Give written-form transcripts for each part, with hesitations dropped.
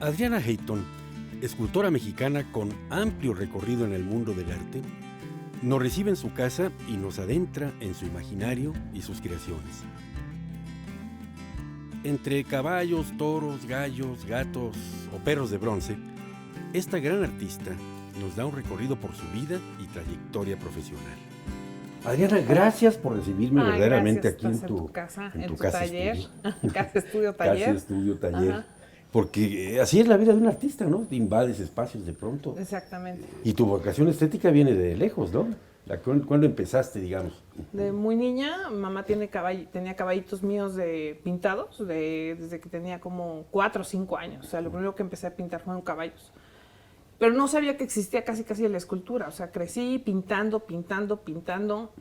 Adriana Hayton, escultora mexicana con amplio recorrido en el mundo del arte, nos recibe en su casa y nos adentra en su imaginario y sus creaciones. Entre caballos, toros, gallos, gatos o perros de bronce, esta gran artista nos da un recorrido por su vida y trayectoria profesional. Adriana, gracias por recibirme verdaderamente aquí en tu casa, en tu casa taller. Casa estudio taller. Casa estudio taller. Ajá. Porque así es la vida de un artista, ¿no? Te invades espacios de pronto. Exactamente. Y tu vocación estética viene de lejos, ¿no? ¿Cuándo empezaste, digamos? De muy niña, mamá tenía caballitos míos pintados desde que tenía como 4 o 5 años. O sea, lo primero que empecé a pintar fueron caballos. Pero no sabía que existía casi la escultura. O sea, crecí pintando,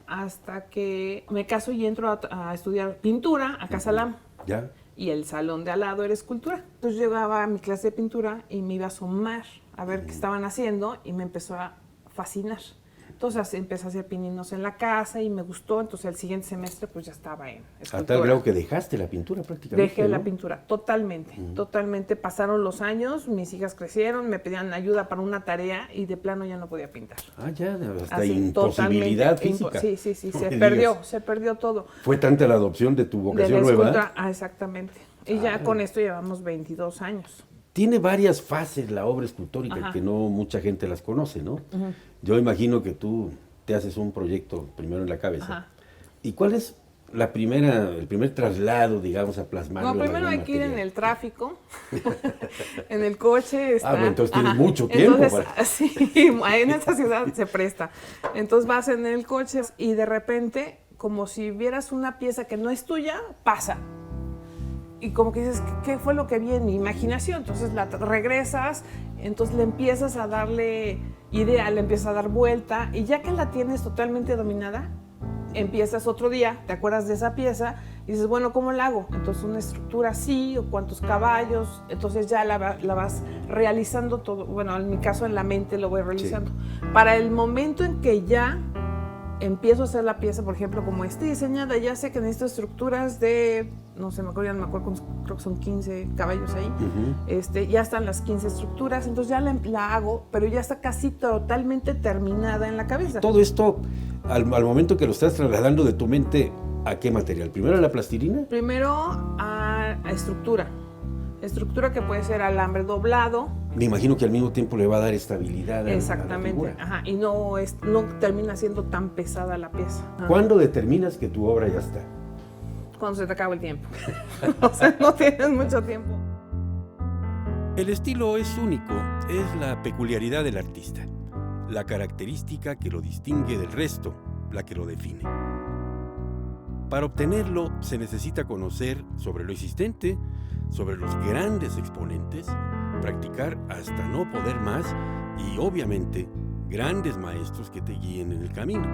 hasta que me caso y entro a estudiar pintura a Casa Lam. ¿Ya? Y el salón de al lado era escultura. Entonces llegaba a mi clase de pintura y me iba a asomar a ver qué estaban haciendo y me empezó a fascinar. Entonces empecé a hacer pininos en la casa y me gustó. Entonces el siguiente semestre pues ya estaba en escultura. A tal grado que dejaste la pintura prácticamente, Dejé ¿no? la pintura, totalmente. Pasaron los años, mis hijas crecieron, me pedían ayuda para una tarea y de plano ya no podía pintar. Ah, ya, hasta Así, imposibilidad física. Sí, No se me perdió, digas. se perdió todo. Fue tanta la adopción de tu De vocación la nueva. escultura, exactamente. Y ya con esto llevamos 22 años. Tiene varias fases la obra escultórica Ajá. que no mucha gente las conoce, ¿no? Yo imagino que tú te haces un proyecto primero en la cabeza. Ajá. ¿Y cuál es el primer traslado, digamos, a plasmarlo? No, en primero algún hay que ir en material? el tráfico, en el coche. bueno, entonces tienes mucho tiempo. Entonces, sí, en esta ciudad se presta. Entonces vas en el coche y de repente, como si vieras una pieza que no es tuya, pasa. Y como que dices, ¿qué fue lo que vi en mi imaginación? Entonces regresas, entonces le empiezas a darle idea, le empiezas a dar vuelta, y ya que la tienes totalmente dominada, empiezas otro día, te acuerdas de esa pieza, y dices, bueno, ¿cómo la hago? Entonces una estructura así, o cuántos caballos, entonces ya la vas realizando todo. Bueno, en mi caso en la mente lo voy realizando. Sí. Para el momento en que ya empiezo a hacer la pieza, por ejemplo, como está diseñada, ya sé que necesito estructuras de, no sé, ya no me acuerdo, creo que son 15 caballos ahí. Ya están las 15 estructuras, entonces ya la hago, pero ya está casi totalmente terminada en la cabeza. Todo esto, al momento que lo estás trasladando de tu mente, ¿a qué material? ¿Primero a la plastilina? Primero a estructura. Estructura que puede ser alambre doblado. Me imagino que al mismo tiempo le va a dar estabilidad a Exactamente, la figura. ajá, y no termina siendo tan pesada la pieza. ¿Cuándo determinas que tu obra ya está? Cuando se te acaba el tiempo. O sea, no tienes mucho tiempo. El estilo es único, es la peculiaridad del artista, la característica que lo distingue del resto, la que lo define. Para obtenerlo se necesita conocer sobre lo existente, sobre los grandes exponentes, practicar hasta no poder más y, obviamente, grandes maestros que te guíen en el camino.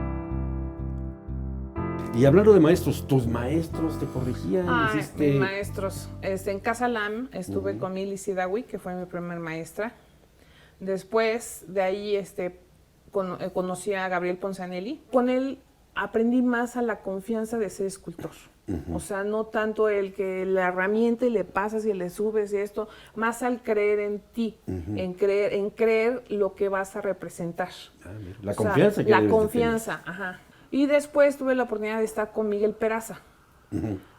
Y hablando de maestros, ¿tus maestros te corregían? Mis maestros. En Casa Lam estuve con Mili Sidawi, que fue mi primer maestra. Después de ahí conocí a Gabriel Ponzanelli. Con él aprendí más a la confianza de ser escultor. O sea, no tanto el que la herramienta y le pasas y le subes y esto, más al creer en ti, en creer lo que vas a representar. La confianza que la confianza, ajá. Y después tuve la oportunidad de estar con Miguel Peraza.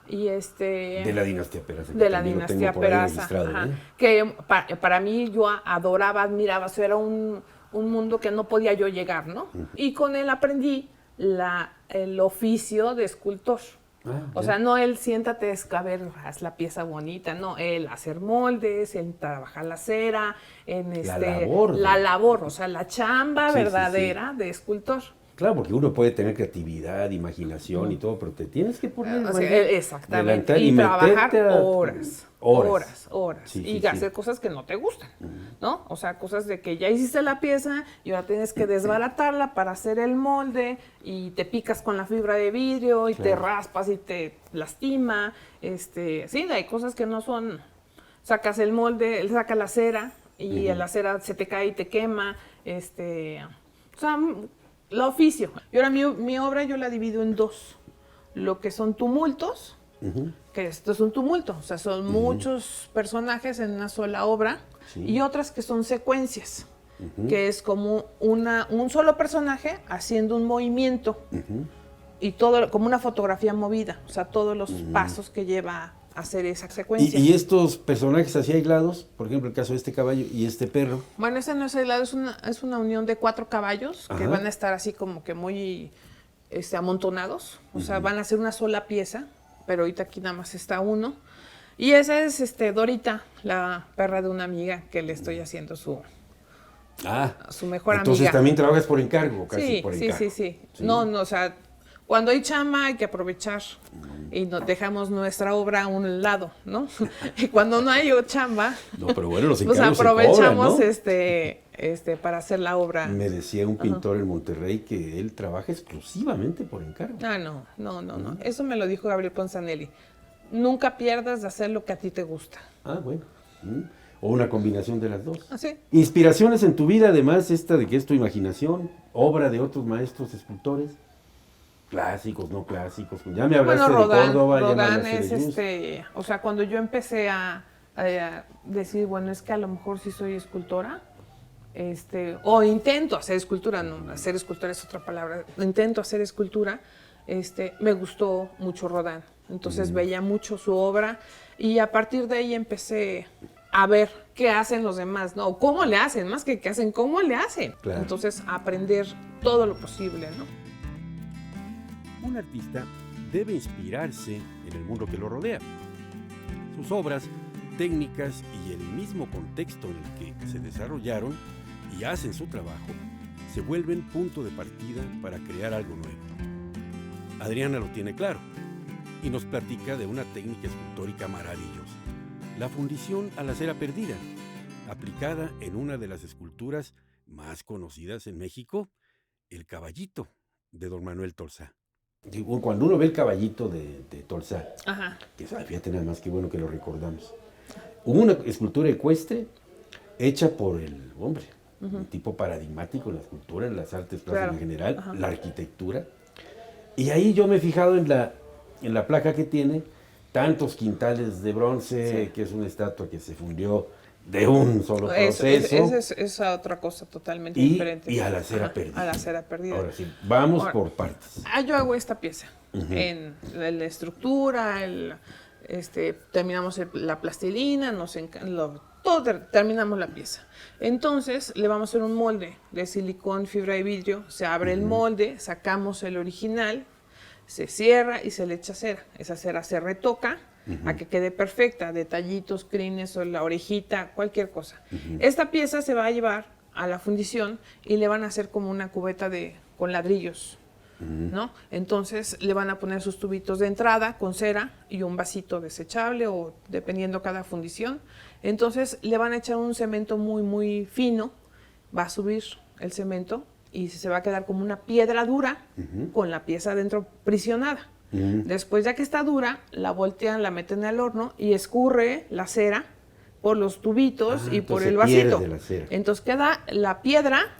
Y de la dinastía Peraza. De la dinastía Peraza, ajá. Que para mí yo adoraba, admiraba, o sea, era un mundo que no podía yo llegar, ¿no? Y con él aprendí el oficio de escultor. O sea, no él siéntate, a ver, haz la pieza bonita, no, él hacer moldes, en trabajar la cera, en la labor, o sea, la chamba verdadera de escultor. Claro, porque uno puede tener creatividad, imaginación y todo, pero te tienes que poner exactamente, y trabajar horas. Y hacer cosas que no te gustan, ¿no? O sea, cosas de que ya hiciste la pieza y ahora tienes que desbaratarla para hacer el molde y te picas con la fibra de vidrio y te raspas y te lastima. Sí, hay cosas que no son. Sacas el molde, él saca la cera y la cera se te cae y te quema. O sea, el oficio. Y ahora mi obra yo la divido en dos. Lo que son tumultos que esto es un tumulto, o sea, son muchos personajes en una sola obra, y otras que son secuencias, que es como un solo personaje haciendo un movimiento, y todo como una fotografía movida, o sea, todos los pasos que lleva a hacer esa secuencia. ¿Y estos personajes así aislados, por ejemplo, el caso de este caballo y este perro? Bueno, ese no es aislado, es una unión de 4 caballos que van a estar así como que muy amontonados, o sea, van a ser una sola pieza, pero ahorita aquí nada más está uno. Y esa es Dorita, la perra de una amiga que le estoy haciendo su mejor amiga. Entonces también trabajas por encargo, casi sí, por encargo. Sí. No, o sea, cuando hay chamba hay que aprovechar y dejamos nuestra obra a un lado, ¿no? Y cuando no hay chamba, no, pero bueno, los pues encargos aprovechamos se cobran, ¿no? Para hacer la obra. Me decía un pintor en Monterrey que él trabaja exclusivamente por encargo. No. Eso me lo dijo Gabriel Ponzanelli. Nunca pierdas de hacer lo que a ti te gusta. Bueno. O una combinación de las dos. ¿Sí? Inspiraciones en tu vida, además, esta de que es tu imaginación, obra de otros maestros escultores, clásicos, no clásicos. Ya me hablaste de Córdoba, ya me hablaste de Just. O sea, cuando yo empecé a decir, bueno, es que a lo mejor sí soy escultora, o intento hacer escultura, no, hacer escultura es otra palabra, intento hacer escultura, me gustó mucho Rodin. Entonces veía mucho su obra y a partir de ahí empecé a ver qué hacen los demás, ¿no? ¿Cómo le hacen? Más que qué hacen, ¿cómo le hacen? Claro. Entonces aprender todo lo posible, ¿no? Un artista debe inspirarse en el mundo que lo rodea. Sus obras, técnicas y el mismo contexto en el que se desarrollaron y hacen su trabajo se vuelven punto de partida para crear algo nuevo. Adriana lo tiene claro y nos platica de una técnica escultórica maravillosa, la fundición a la cera perdida, aplicada en una de las esculturas más conocidas en México, el caballito de don Manuel Tolsá. Cuando uno ve el caballito de Tolsá, que fíjate nada más, qué bueno que lo recordamos, hubo una escultura ecuestre hecha por el hombre, un tipo paradigmático en la escultura, en las artes plásticas en general, la arquitectura. Y ahí yo me he fijado en la placa que tiene, tantos quintales de bronce, que es una estatua que se fundió de un solo proceso. Esa es otra cosa totalmente diferente. Y a la cera perdida. A la cera perdida. Ahora sí, vamos por partes. Yo hago esta pieza. En la estructura, terminamos la plastilina, terminamos la pieza. Entonces le vamos a hacer un molde de silicón, fibra y vidrio. Se abre el molde, sacamos el original, se cierra y se le echa cera. Esa cera se retoca a que quede perfecta, detallitos, crines o la orejita, cualquier cosa. Esta pieza se va a llevar a la fundición y le van a hacer como una cubeta con ladrillos, ¿no? Entonces le van a poner sus tubitos de entrada con cera y un vasito desechable o dependiendo cada fundición. Entonces le van a echar un cemento muy, muy fino, va a subir el cemento y se va a quedar como una piedra dura con la pieza adentro prisionada. Después, ya que está dura, la voltean, la meten al horno y escurre la cera por los tubitos y por el vasito. Entonces queda la piedra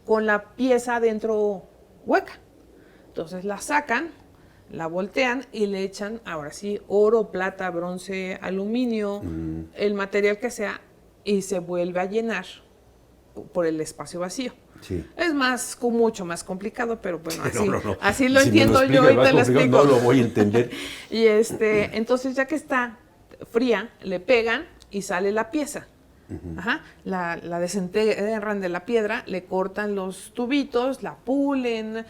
con la pieza adentro hueca. Entonces la sacan, la voltean y le echan, ahora sí, oro, plata, bronce, aluminio, el material que sea, y se vuelve a llenar por el espacio vacío. Sí. Es mucho más complicado, pero bueno, así lo entiendo yo y te lo explico. No lo voy a entender. Y entonces ya que está fría, le pegan y sale la pieza. La desenterran de la piedra, le cortan los tubitos, la pulen,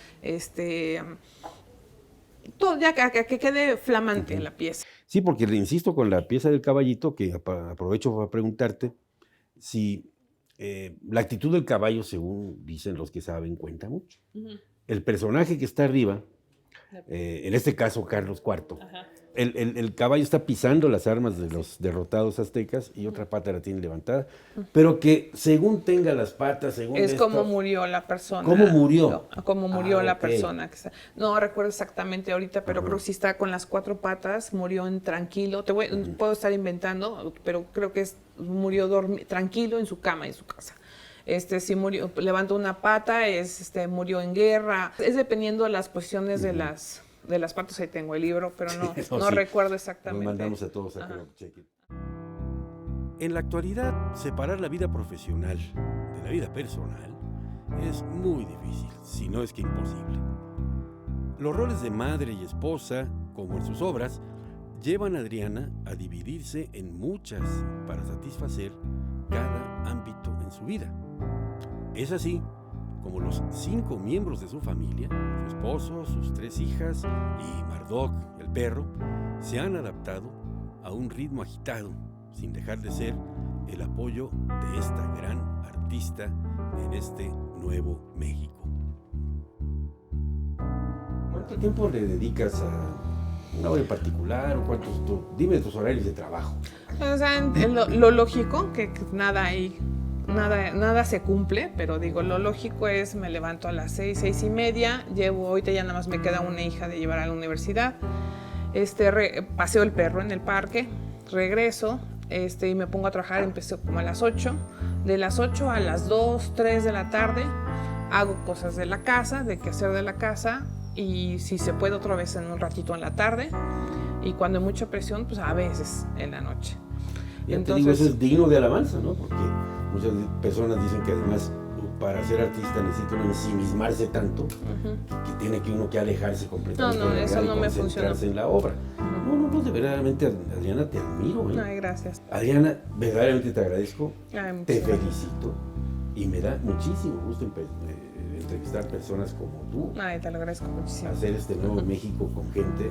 todo ya que quede flamante la pieza. Sí, porque le insisto con la pieza del caballito, que aprovecho para preguntarte si la actitud del caballo, según dicen los que saben, cuenta mucho. El personaje que está arriba, en este caso Carlos IV, el caballo está pisando las armas de los derrotados aztecas y otra pata la tiene levantada, pero que según tenga las patas, según es como murió la persona. ¿Cómo murió? Como murió la persona. No recuerdo exactamente ahorita, pero creo que sí está con las 4 patas, murió tranquilo. Puedo estar inventando, pero creo que murió tranquilo en su cama, en su casa. Sí levantó una pata, murió en guerra. Es dependiendo de las posiciones de de las patas ahí tengo el libro, pero no Sí. recuerdo exactamente. Nos mandamos a todos a que Ajá. lo chequen. En la actualidad, separar la vida profesional de la vida personal es muy difícil, si no es que imposible. Los roles de madre y esposa, como en sus obras, llevan a Adriana a dividirse en muchas para satisfacer cada ámbito en su vida. Es así como los 5 miembros de su familia, su esposo, sus 3 hijas y Marduk, el perro, se han adaptado a un ritmo agitado, sin dejar de ser el apoyo de esta gran artista en este nuevo México. ¿Cuánto tiempo le dedicas a una hora en particular? ¿O dime tus horarios de trabajo? O sea, en lo lógico, que nada se cumple, pero digo, lo lógico es, me levanto a las 6:30, ahorita ya nada más me queda una hija de llevar a la universidad, paseo el perro en el parque, regreso, y me pongo a trabajar, empecé como a las 8, de las 8 a las 2, 3 de la tarde, hago cosas de la casa, de quehacer de la casa, y si se puede otra vez en un ratito en la tarde, y cuando hay mucha presión, pues a veces en la noche. Ya te digo, eso es digno de alabanza, ¿no? Porque muchas personas dicen que además para ser artista necesita uno ensimismarse tanto que tiene que uno que alejarse completamente No, de la eso realidad no y me concentrarse funcionó. en la obra. No, de verdaderamente, Adriana, te admiro, ¿eh? Ay, gracias. Adriana, verdaderamente te agradezco, Ay, te muchas gracias. felicito y me da muchísimo gusto entrevistar personas como tú, Ay, te lo agradezco muchísimo. hacer este nuevo México con gente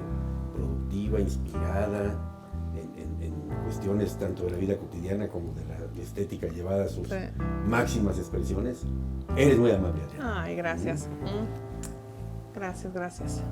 productiva, inspirada en cuestiones tanto de la vida cotidiana como de la estética llevada a sus Sí. máximas expresiones. Eres muy amable, Adriana. Ay, gracias. Gracias.